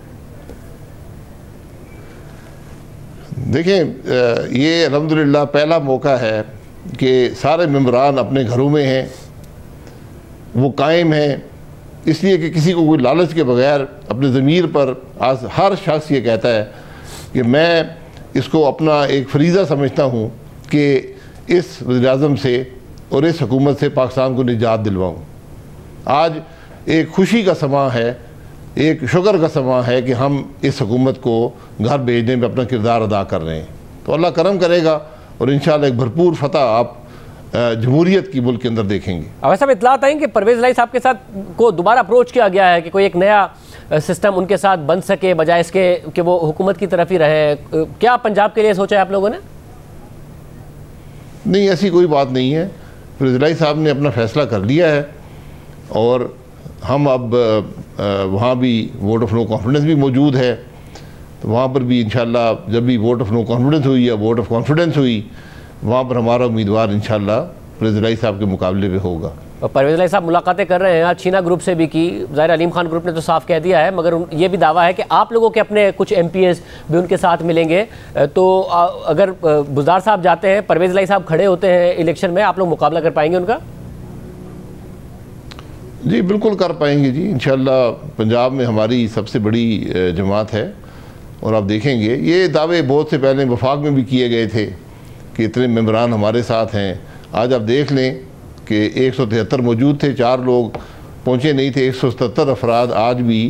देखें, ये अल्हम्दुलिल्लाह पहला मौका है कि सारे मेंबरान अपने घरों में हैं, वो कायम हैं, इसलिए कि किसी को कोई लालच के बगैर अपने ज़मीर पर आज हर शख्स ये कहता है कि मैं इसको अपना एक फरीज़ा समझता हूँ कि इस वज़ीर-ए-आज़म से और इस हुकूमत से पाकिस्तान को निजात दिलवाऊँ। आज एक खुशी का समा है, एक शुक्र का समा है कि हम इस हुकूमत को घर भेजने में अपना किरदार अदा कर रहे हैं। तो अल्लाह करम करेगा और इंशाअल्लाह एक भरपूर फतह आप जमहूरियत की मुल्क के अंदर देखेंगे। अब ऐसा इत्तलात आई कि परवेज़ इलाही साहब के साथ को दोबारा अप्रोच किया गया है कि कोई एक नया सिस्टम उनके साथ बन सके, बजाय इसके कि वो हुकूमत की तरफ ही रहे। क्या पंजाब के लिए सोचा है आप लोगों ने? नहीं, ऐसी कोई बात नहीं है। परवेज़ इलाही साहब ने अपना फ़ैसला कर लिया है और हम अब वहाँ भी वोट ऑफ नो कॉन्फिडेंस भी मौजूद है, तो वहाँ पर भी इंशाअल्लाह जब भी वोट ऑफ नो कॉन्फिडेंस हुई या वोट ऑफ कॉन्फिडेंस हुई, वहाँ पर हमारा उम्मीदवार इंशाअल्लाह परवेज़ इलाही साहब के मुकाबले में होगा। और परवेज़ इलाही साहब मुलाकातें कर रहे हैं, आज छीना ग्रुप से भी की, ज़ाहिर अलीम खान ग्रुप ने तो साफ कह दिया है, मगर ये भी दावा है कि आप लोगों के अपने कुछ MPs भी उनके साथ मिलेंगे। तो अगर बुज़दार साहब जाते हैं, परवेज़ इलाही साहब खड़े होते हैं इलेक्शन में, आप लोग मुकाबला कर पाएंगे उनका? जी बिल्कुल कर पाएंगे जी, इंशाअल्लाह पंजाब में हमारी सबसे बड़ी जमात है और आप देखेंगे ये दावे बहुत से पहले वफाक में भी किए गए थे कि इतने मेंबरान हमारे साथ हैं। आज आप देख लें कि 173 मौजूद थे, 4 लोग पहुँचे नहीं थे, 177 अफराद आज भी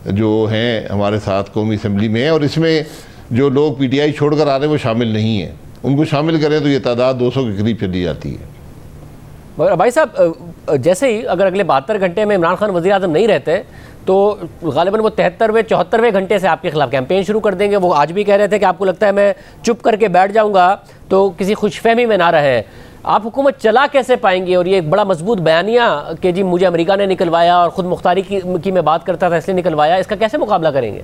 जो हैं हमारे साथ कौमी असम्बली में हैं, और इसमें जो लोग PTI छोड़कर आ रहे हैं वो शामिल नहीं हैं। उनको शामिल करें तो ये तादाद 200 के करीब चली जाती है। मगर भाई साहब, जैसे ही अगर अगले 72 घंटे में इमरान खान वज़ीर-ए-आज़म नहीं रहते तो गालिबन वो 73वें 74वें घंटे से आपके खिलाफ कैंपेन शुरू कर देंगे। वो आज भी कह रहे थे कि आपको लगता है मैं चुप करके बैठ जाऊंगा तो किसी खुशफहमी में ना रहे। आप हुकूमत चला कैसे पाएंगे? और ये एक बड़ा मजबूत बयानिया कि जी मुझे अमेरिका ने निकलवाया और ख़ुद मुख्तारी की मैं बात करता था इसलिए निकलवाया, इसका कैसे मुकाबला करेंगे?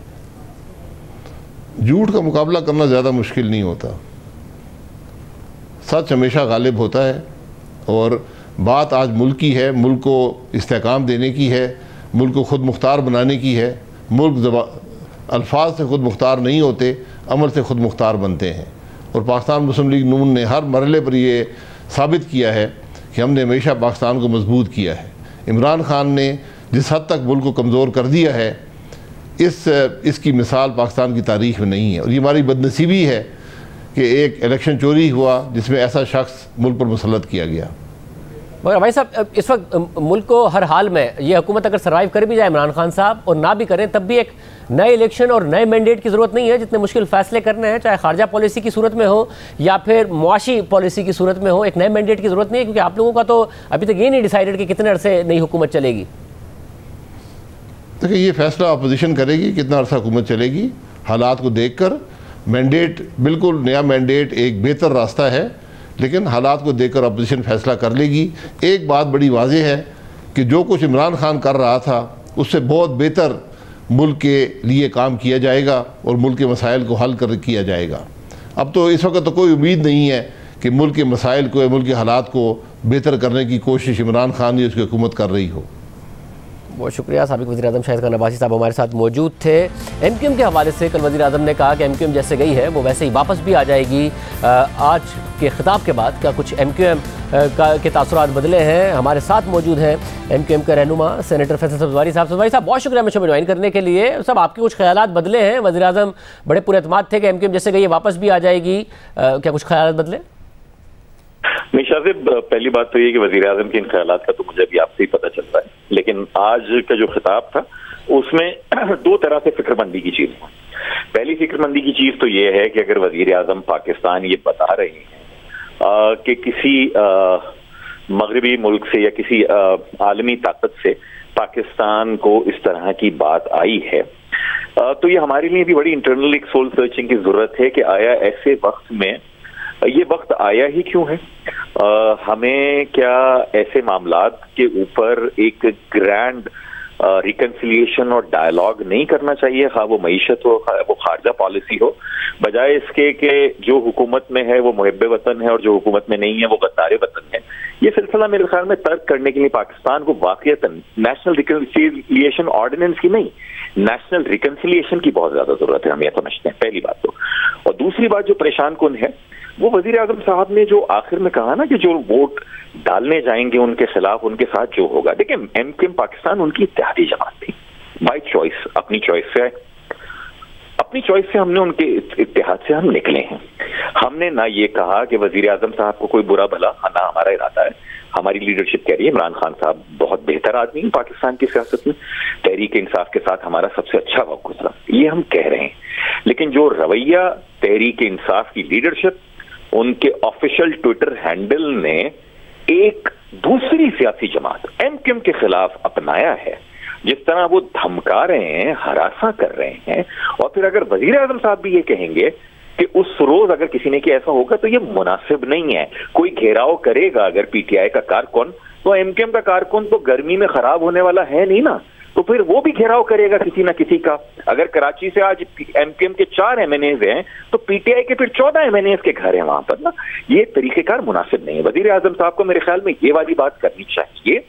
झूठ का मुकाबला करना ज़्यादा मुश्किल नहीं होता, सच हमेशा गालिब होता है। और बात आज मुल्क की है, मुल्क को इस्तेहकाम देने की है, मुल्क को ख़ुद मुख्तार बनाने की है। मुल्क अल्फाज से ख़ुद मुख्तार नहीं होते, अमल से ख़ुद मुख्तार बनते हैं। और पाकिस्तान मुस्लिम लीग नून ने हर मरहले पर ये साबित किया है कि हमने हमेशा पाकिस्तान को मजबूत किया है। इमरान खान ने जिस हद तक मुल्क को कमज़ोर कर दिया है, इसकी मिसाल पाकिस्तान की तारीख़ में नहीं है। और ये हमारी बदनसीबी है कि एक इलेक्शन चोरी हुआ जिसमें ऐसा शख्स मुल्क पर मुसल्लत किया गया। मगर भाई साहब, इस वक्त मुल्क को हर हाल में ये हुकूमत अगर सर्वाइव कर भी जाए इमरान खान साहब, और ना भी करें तब भी एक नए इलेक्शन और नए मैंडेट की ज़रूरत नहीं है। जितने मुश्किल फ़ैसले करने हैं, चाहे खारजा पॉलिसी की सूरत में हो या फिर मुआशी पॉलिसी की सूरत में हो, एक नए मैंडेट की ज़रूरत नहीं है, क्योंकि आप लोगों का तो अभी तक ये नहीं डिसाइडेड कि कितने अरसे नई हुकूमत चलेगी। देखिए, ये फैसला अपोजिशन करेगी कितना अरसा हुकूमत चलेगी, हालात को देख कर। मैंडेट बिल्कुल नया मैंडेट एक बेहतर रास्ता है, लेकिन हालात को देखकर अपोजिशन फैसला कर लेगी। एक बात बड़ी वाज़ेह है कि जो कुछ इमरान खान कर रहा था उससे बहुत बेहतर मुल्क के लिए काम किया जाएगा और मुल्क के मसाइल को हल कर किया जाएगा। अब तो इस वक्त तो कोई उम्मीद नहीं है कि मुल्क के मसाइल को, मुल्क के हालात को बेहतर करने की कोशिश इमरान खान या उसकी हुकूमत कर रही हो। बहुत शुक्रिया। साबिक वज़ीर-ए-आज़म शाहिद खान अब्बासी साहब हमारे साथ मौजूद थे। MQM के हवाले से कल वज़ीर-ए-आज़म ने कहा कि MQM जैसे गई है वो वैसे ही वापस भी आ जाएगी। आज के ख़िताब के बाद क्या कुछ MQM के तासुरात बदले हैं? हमारे साथ मौजूद हैं MQM के रहनुमा सेनेटर फैसल सब्ज़वारी साहब। सब्ज़वारी साहब, बहुत शुक्रिया मुझे ज्वाइन करने के लिए। सब आपके कुछ ख्यालात बदले हैं? वज़ीर-ए-आज़म बड़े पुरएतमाद थे कि MQM जैसे गई है वापस भी आ जाएगी, क्या कुछ ख्यालात बदले? मिशा से पहली बात तो ये कि वज़ीर-ए-आज़म के इन ख्यालात का तो मुझे अभी आपसे ही पता चलता है, लेकिन आज का जो खिताब था उसमें दो तरह से फिक्रमंदी की चीज है। पहली फिक्रमंदी की चीज तो ये है कि अगर वज़ीर-ए-आज़म पाकिस्तान ये बता रहे हैं कि किसी मगरबी मुल्क से या किसी आलमी ताकत से पाकिस्तान को इस तरह की बात आई है, तो ये हमारे लिए भी बड़ी इंटरनल एक सोल सर्चिंग की जरूरत है कि आया ऐसे वक्त में ये वक्त आया ही क्यों है। हमें क्या ऐसे मामलात के ऊपर एक ग्रैंड रिकन्सिलिएशन और डायलॉग नहीं करना चाहिए, हाँ वो मईशत हो, वो खारजा पॉलिसी हो, बजाय इसके कि जो हुकूमत में है वो मुहब्बे वतन है और जो हुकूमत में नहीं है वो गद्दारे वतन है। ये सिलसिला मेरे ख्याल में तर्क करने के लिए पाकिस्तान को वाकईतन नेशनल रिकन्सिलिएशन ऑर्डिनेंस की नहीं, नेशनल रिकन्सिलिएशन की बहुत ज्यादा जरूरत है, हम यह समझते हैं, पहली बात तो। और दूसरी बात जो परेशान कुन है वो वजीर आजम साहब ने जो आखिर में कहा ना कि जो वोट डालने जाएंगे उनके खिलाफ उनके साथ जो होगा। देखिए एमक्यूएम पाकिस्तान उनकी इत्तेहादी जमात थी, बाय चॉइस, अपनी चॉइस से हमने उनके इत्तेहाद से हम निकले हैं। हमने ना ये कहा कि वजीर आजम साहब को कोई बुरा भला, ना हमारा इरादा है, हमारी लीडरशिप कह रही है इमरान खान साहब बहुत बेहतर आदमी है पाकिस्तान की सियासत में, तहरीक इंसाफ के साथ हमारा सबसे अच्छा वक्त गुजरा, ये हम कह रहे हैं। लेकिन जो रवैया तहरीक इंसाफ की लीडरशिप, उनके ऑफिशियल ट्विटर हैंडल ने एक दूसरी सियासी जमात एमक्यूएम के खिलाफ अपनाया है, जिस तरह वो धमका रहे हैं, हरासा कर रहे हैं, और फिर अगर वजीर आजम साहब भी ये कहेंगे कि उस रोज अगर किसी ने कि ऐसा होगा तो ये मुनासिब नहीं है, कोई घेराव करेगा अगर पीटीआई का कारकुन, तो एमक्यूएम का कारकुन तो गर्मी में खराब होने वाला है नहीं ना, तो फिर वो भी घेराव करेगा किसी ना किसी का। अगर कराची से आज एमक्यूएम के 4 एमएनएज हैं तो पीटीआई के फिर 14 एमएनएज के घर हैं वहां पर ना, ये तरीकेकार मुनासिब नहीं है। वजीर आजम साहब को मेरे ख्याल में ये वाली बात करनी चाहिए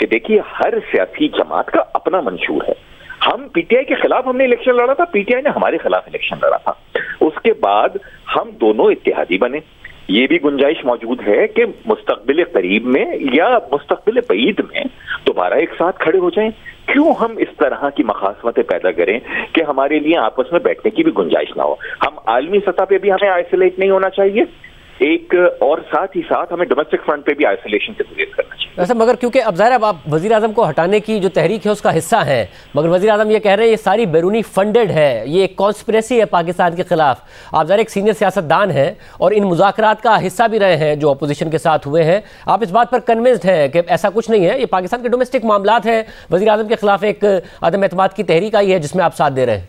कि देखिए हर सियासी जमात का अपना मंशूर है। हम पीटीआई के खिलाफ हमने इलेक्शन लड़ा था, पीटीआई ने हमारे खिलाफ इलेक्शन लड़ा था, उसके बाद हम दोनों इत्तेहादी बने। ये भी गुंजाइश मौजूद है कि मुस्तकबिल करीब में या मुस्तकबिल बईद में दोबारा एक साथ खड़े हो जाएं। क्यों हम इस तरह की मखासमतें पैदा करें कि हमारे लिए आपस में बैठने की भी गुंजाइश ना हो। हम आलमी सतह पे भी हमें आइसोलेट नहीं होना चाहिए एक, और साथ ही साथ हमें डोमेस्टिक फ्रंट पे भी आइसोलेशन से गुरेज करना चाहिए। वैसे मगर क्योंकि अब ज़ाहिर आप वज़ीर आज़म को हटाने की जो तहरीक है उसका हिस्सा है, मगर वज़ीर आज़म ये कह रहे हैं ये सारी बैरूनी फंडेड है, ये एक कॉन्स्पिरेसी है पाकिस्तान के खिलाफ। आप ज़ाहिर एक सीनियर सियासतदान हैं और इन मुज़ाकरात का हिस्सा भी रहे हैं जो अपोजिशन के साथ हुए हैं, आप इस बात पर कन्विंस्ड हैं कि ऐसा कुछ नहीं है, ये पाकिस्तान के डोमेस्टिक मामलात हैं, वज़ीर आज़म के खिलाफ एक अदम एतमाद की तहरीक आई है जिसमें आप साथ दे रहे हैं?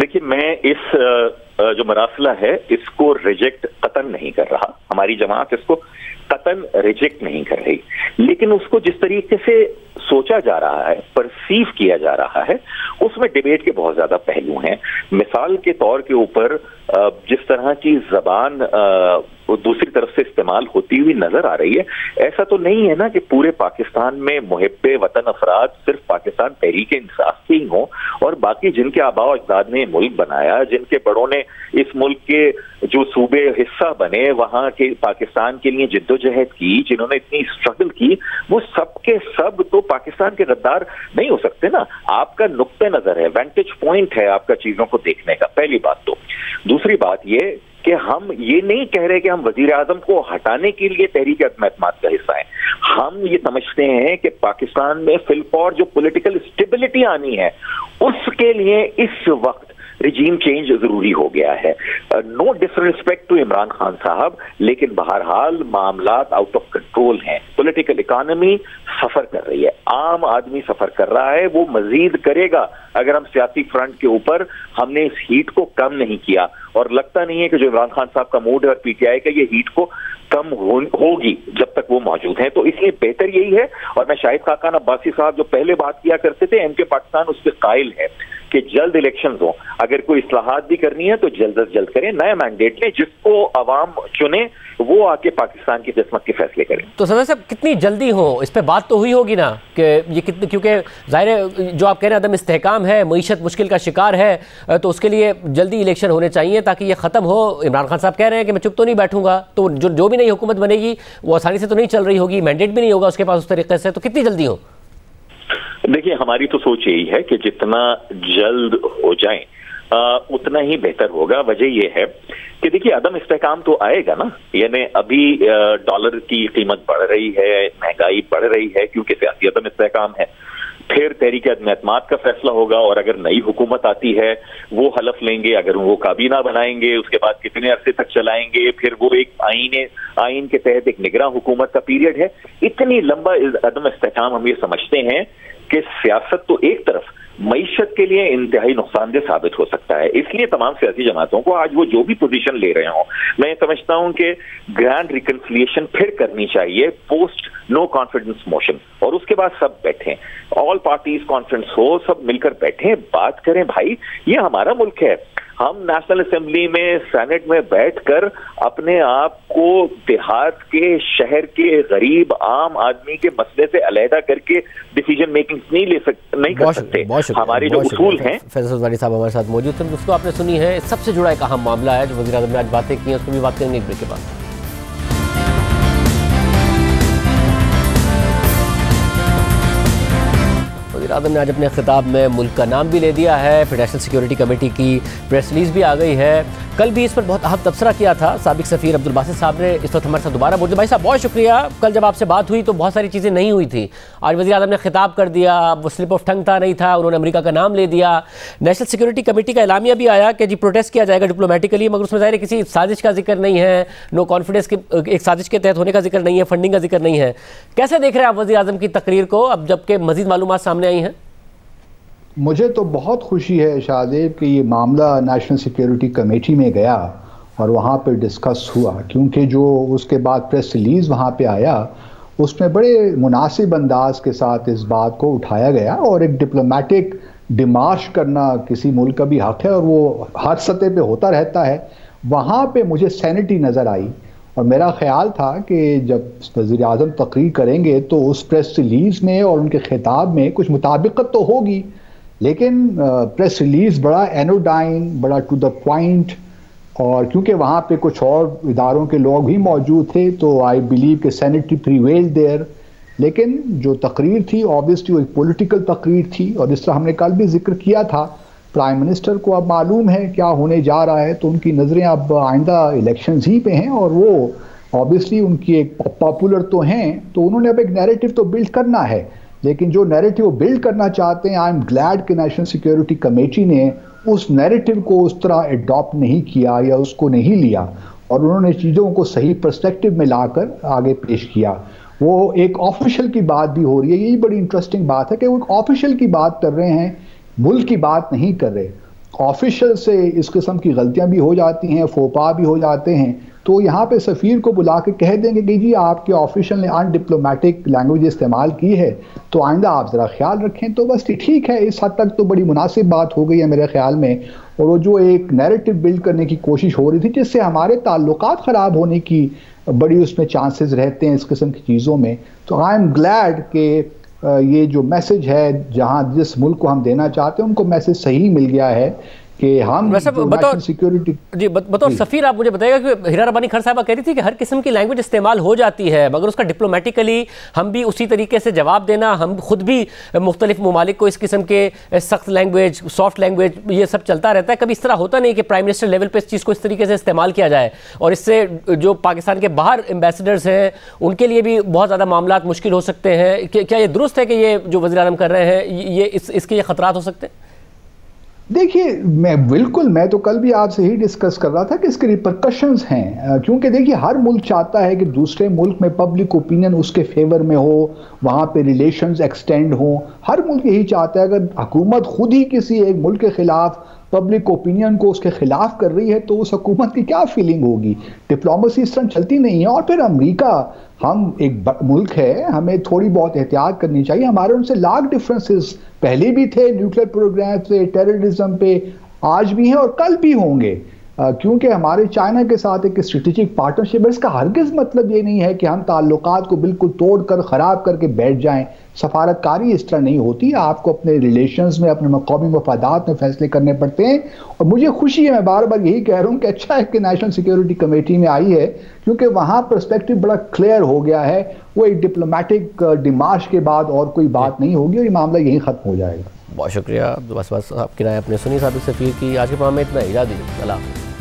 देखिए मैं इस जो मरासला है इसको रिजेक्ट कतन नहीं कर रहा, हमारी जमात इसको कतन रिजेक्ट नहीं कर रही, लेकिन उसको जिस तरीके से सोचा जा रहा है, परसीव किया जा रहा है, उसमें डिबेट के बहुत ज्यादा पहलू हैं। मिसाल के तौर के ऊपर जिस तरह की जबान दूसरी तरफ से इस्तेमाल होती हुई नजर आ रही है, ऐसा तो नहीं है ना कि पूरे पाकिस्तान में मुहिब्बे वतन अफराद सिर्फ पाकिस्तान तहरीक इंसाफ के ही हों और बाकी जिनके आबा अजदाद ने मुल्क बनाया, जिनके बड़ों ने इस मुल्क के जो सूबे हिस्सा बने, वहां के पाकिस्तान के लिए जिद्दोजहद की, जिन्होंने इतनी स्ट्रगल की, वो सब के सब तो पाकिस्तान के गद्दार नहीं हो सकते ना। आपका नुक्ते नजर है, वेंटेज पॉइंट है आपका चीजों को देखने का, पहली बात तो। दूसरी बात ये कि हम ये नहीं कह रहे कि हम वजीर आजम को हटाने के लिए तहरीक अदम-ए-एतमाद का हिस्सा है। हम ये समझते हैं कि पाकिस्तान में फिलफौर जो पॉलिटिकल स्टेबिलिटी आनी है उसके लिए इस वक्त रिजीम चेंज जरूरी हो गया है। No disrespect to Imran Khan साहब, लेकिन बहरहाल मामलात आउट ऑफ कंट्रोल हैं, पॉलिटिकल इकोनॉमी सफर कर रही है, आम आदमी सफर कर रहा है, वो मजीद करेगा अगर हम सियासी फ्रंट के ऊपर हमने इस हीट को कम नहीं किया। और लगता नहीं है कि जो इमरान खान साहब का मूड है और पीटीआई का, ये हीट को कम होगी जब तक वो मौजूद हैं। तो इसलिए बेहतर यही है, और मैं शाहिद खाकान अब्बासी साहब जो पहले बात किया करते थे एमके पाकिस्तान उस पर कायल है कि जल्द इलेक्शंस हो, अगर कोई इस्लाहात भी करनी है तो जल्द से जल्द करें, नया मैंडेट लें, जिसको अवाम चुने वो आके पाकिस्तान की किस्मत के फैसले करें। तो समय साहब कितनी जल्दी हो, इस पे बात तो हुई होगी ना कि ये कितनी, क्योंकि जाहिर है जो आप कह रहे हैं अदम इस्तेहकाम है, मईशत मुश्किल का शिकार है, तो उसके लिए जल्दी इलेक्शन होने चाहिए ताकि ये खत्म हो। इमरान खान साहब कह रहे हैं कि मैं चुप तो नहीं बैठूंगा, तो जो भी नई हुकूमत बनेगी वो आसानी से तो नहीं चल रही होगी, मैंडेट भी नहीं होगा उसके पास उस तरीके से, तो कितनी जल्दी हो? देखिए हमारी तो सोच यही है कि जितना जल्द हो जाए उतना ही बेहतर होगा। वजह यह है कि देखिए अदम इस्तेहकाम तो आएगा ना, यानी अभी डॉलर की कीमत बढ़ रही है, महंगाई बढ़ रही है क्योंकि सियासी अदम इस्तेहकाम है, फिर तहरीक अदम-ए-एतमाद का फैसला होगा, और अगर नई हुकूमत आती है वो हलफ लेंगे, अगर वो काबीना बनाएंगे उसके बाद कितने अरसे तक चलाएंगे, फिर वो एक आइन के तहत एक निगरान हुकूमत का पीरियड है। इतनी लंबा अदम इस्तेहकाम हम ये समझते हैं कि सियासत तो एक तरफ मईशत के लिए इंतहाई नुकसानदेह साबित हो सकता है। इसलिए तमाम सियासी जमातों को आज वो जो भी पोजीशन ले रहे हों, मैं समझता हूं कि ग्रैंड रिकन्सिलिएशन फिर करनी चाहिए पोस्ट नो कॉन्फिडेंस मोशन, और उसके बाद सब बैठें, ऑल पार्टीज कॉन्फ्रेंस हो, सब मिलकर बैठें, बात करें। भाई ये हमारा मुल्क है, हम नेशनल असेंबली में सेनेट में बैठकर अपने आप को देहात के शहर के गरीब आम आदमी के मसले से अलहदा करके डिसीजन मेकिंग नहीं कर सकते। हमारे जो उसूल हैं। फैसल सब्ज़वानी साहब हमारे साथ मौजूद थे, उसको आपने सुनी है, सबसे जुड़ा एक अहम मामला है जो वज़ीर आज़म ने आज बातें की हैं, उसको भी बात करेंगे एक ब्रेक के बाद। वज़ीर आज़म ने आज अपने खिताब में मुल्क का नाम भी ले दिया है, फिर नेशनल सिक्योरिटी कमेटी की प्रेस रिलीज भी आ गई है। कल भी इस पर बहुत अहम तबसरा किया था साबिक सफ़ीर अब्दुल बासित साहब ने, इस वक्त हमारे साथ दोबारा मौजूद। भाई साहब बहुत शुक्रिया, कल जब आपसे बात हुई तो बहुत सारी चीज़ें नहीं हुई थी, आज वज़ीर आज़म ने खिताब कर दिया, वो स्लिप ऑफ टंग था नहीं था, उन्होंने अमेरिका का नाम ले दिया। नेशनल सिक्योरिटी कमेटी का एलामिया भी आया कि जी प्रोटेस्ट किया जाएगा डिप्लोमेटिकली, मगर उसमें ज़ाहिर किसी साजिश का जिक्र नहीं है, नो कॉन्फिडेंस की एक साजिश के तहत होने का जिक्र नहीं है, फंडिंग का जिक्र नहीं है। कैसे देख रहे हैं आप वज़ीर आज़म की तकरीर को, अब जबकि मज़ीद मालूमात सामने आई हैं? मुझे तो बहुत खुशी है शाहदेव कि ये मामला नेशनल सिक्योरिटी कमेटी में गया और वहाँ पे डिस्कस हुआ, क्योंकि जो उसके बाद प्रेस रिलीज़ वहाँ पे आया उसमें बड़े मुनासिब अंदाज के साथ इस बात को उठाया गया, और एक डिप्लोमेटिक डिमार्श करना किसी मुल्क का भी हक है और वो हर सतह पे होता रहता है। वहाँ पे मुझे सैनिटी नज़र आई, और मेरा ख्याल था कि जब वज़ीर आज़म तकरीर करेंगे तो उस प्रेस रिलीज़ में और उनके खिताब में कुछ मुताबिकत तो होगी, लेकिन प्रेस रिलीज़ बड़ा एनोडाइन, बड़ा टू द पॉइंट, और क्योंकि वहाँ पे कुछ और इदारों के लोग भी मौजूद थे तो आई बिलीव कि सैनिटी प्रीवेल्ड देयर। लेकिन जो तकरीर थी ऑब्वियसली वो एक पॉलिटिकल तकरीर थी, और जिस तरह हमने कल भी जिक्र किया था, प्राइम मिनिस्टर को अब मालूम है क्या होने जा रहा है, तो उनकी नज़रें अब आइंदा इलेक्शंस ही पे हैं, और वो ऑब्वियसली उनकी एक पॉपुलर तो हैं, तो उन्होंने अब एक नैरेटिव तो बिल्ड करना है। लेकिन जो नैरेटिव बिल्ड करना चाहते हैं, आई एम ग्लैड कि नेशनल सिक्योरिटी कमेटी ने उस नैरेटिव को उस तरह एडॉप्ट नहीं किया या उसको नहीं लिया, और उन्होंने चीज़ों को सही पर्सपेक्टिव में लाकर आगे पेश किया। वो एक ऑफिशियल की बात भी हो रही है, यही बड़ी इंटरेस्टिंग बात है कि वो एक ऑफिशियल की बात कर रहे हैं, मुल्क की बात नहीं कर रहे। ऑफिशियल से इस किस्म की गलतियां भी हो जाती हैं, फोपा भी हो जाते हैं, तो यहाँ पे सफ़ीर को बुला के कह देंगे कि जी आपके ऑफिशियल ने अनडिप्लोमेटिक लैंग्वेज इस्तेमाल की है, तो आइंदा आप ज़रा ख्याल रखें। तो बस ठीक है, इस हद तक तो बड़ी मुनासिब बात हो गई है मेरे ख्याल में। और वो जो एक नैरेटिव बिल्ड करने की कोशिश हो रही थी जिससे हमारे ताल्लुकात ख़राब होने की बड़ी उसमें चांसेस रहते हैं इस किस्म की चीज़ों में, तो आई एम ग्लैड कि ये जो मैसेज है जहाँ जिस मुल्क को हम देना चाहते हैं उनको मैसेज सही मिल गया है कि हम नेशनल सिक्योरिटी जी बतौर सफ़ीर आप मुझे बताइएगा कि हिरा रब्बानी खर साहबा कह रही थी कि हर किस्म की लैंग्वेज इस्तेमाल हो जाती है, मगर उसका डिप्लोमेटिकली हम भी उसी तरीके से जवाब देना, हम खुद भी मुख्तलिफ ममालिक को इस किस्म के सख्त लैंग्वेज, सॉफ्ट लैंग्वेज, ये सब चलता रहता है। कभी इस तरह होता नहीं कि प्राइम मिनिस्टर लेवल पर इस चीज़ को इस तरीके से इस्तेमाल किया जाए, और इससे जो पाकिस्तान के बाहर एम्बेसडर्स हैं उनके लिए भी बहुत ज़्यादा मामला मुश्किल हो सकते हैं। क्या ये दुरुस्त है कि ये जो वज़ीर आज़म कर रहे हैं ये इसके ये ख़तरात हो सकते हैं? देखिए मैं तो कल भी आपसे ही डिस्कस कर रहा था कि इसके रिपरकशंस हैं, क्योंकि देखिए हर मुल्क चाहता है कि दूसरे मुल्क में पब्लिक ओपिनियन उसके फेवर में हो, वहाँ पे रिलेशंस एक्सटेंड हो। हर मुल्क यही चाहता है। अगर हुकूमत खुद ही किसी एक मुल्क के खिलाफ पब्लिक ओपिनियन को उसके खिलाफ कर रही है तो उस हुकूमत की क्या फीलिंग होगी। डिप्लोमेसी इस तरह चलती नहीं है। और फिर अमेरिका, हम एक मुल्क है, हमें थोड़ी बहुत एहतियात करनी चाहिए। हमारे उनसे लाख डिफरेंसेस पहले भी थे, न्यूक्लियर प्रोग्राम पे, टेररिज्म पे, आज भी हैं और कल भी होंगे, क्योंकि हमारे चाइना के साथ एक स्ट्रेटेजिक पार्टनरशिप है। इसका हरगिज़ मतलब ये नहीं है कि हम ताल्लुकात को बिल्कुल तोड़कर ख़राब करके बैठ जाएं। सफारतकारी इस तरह नहीं होती। आपको अपने रिलेशंस में, अपने मक़ामी मफादात में फ़ैसले करने पड़ते हैं। और मुझे खुशी है, मैं बार बार यही कह रहा हूँ कि अच्छा है कि नेशनल सिक्योरिटी कमेटी में आई है, क्योंकि वहाँ पर्सपेक्टिव बड़ा क्लियर हो गया है। वो एक डिप्लोमेटिक डिमार्श के बाद और कोई बात नहीं होगी और ये मामला यहीं ख़त्म हो जाएगा। बहुत शुक्रिया। बस आपकी राय अपने सुनी साबिक सफ़ीर की। आज के प्रोग्राम में इतना ही। इजाज़त दीजिए। अल्लाह।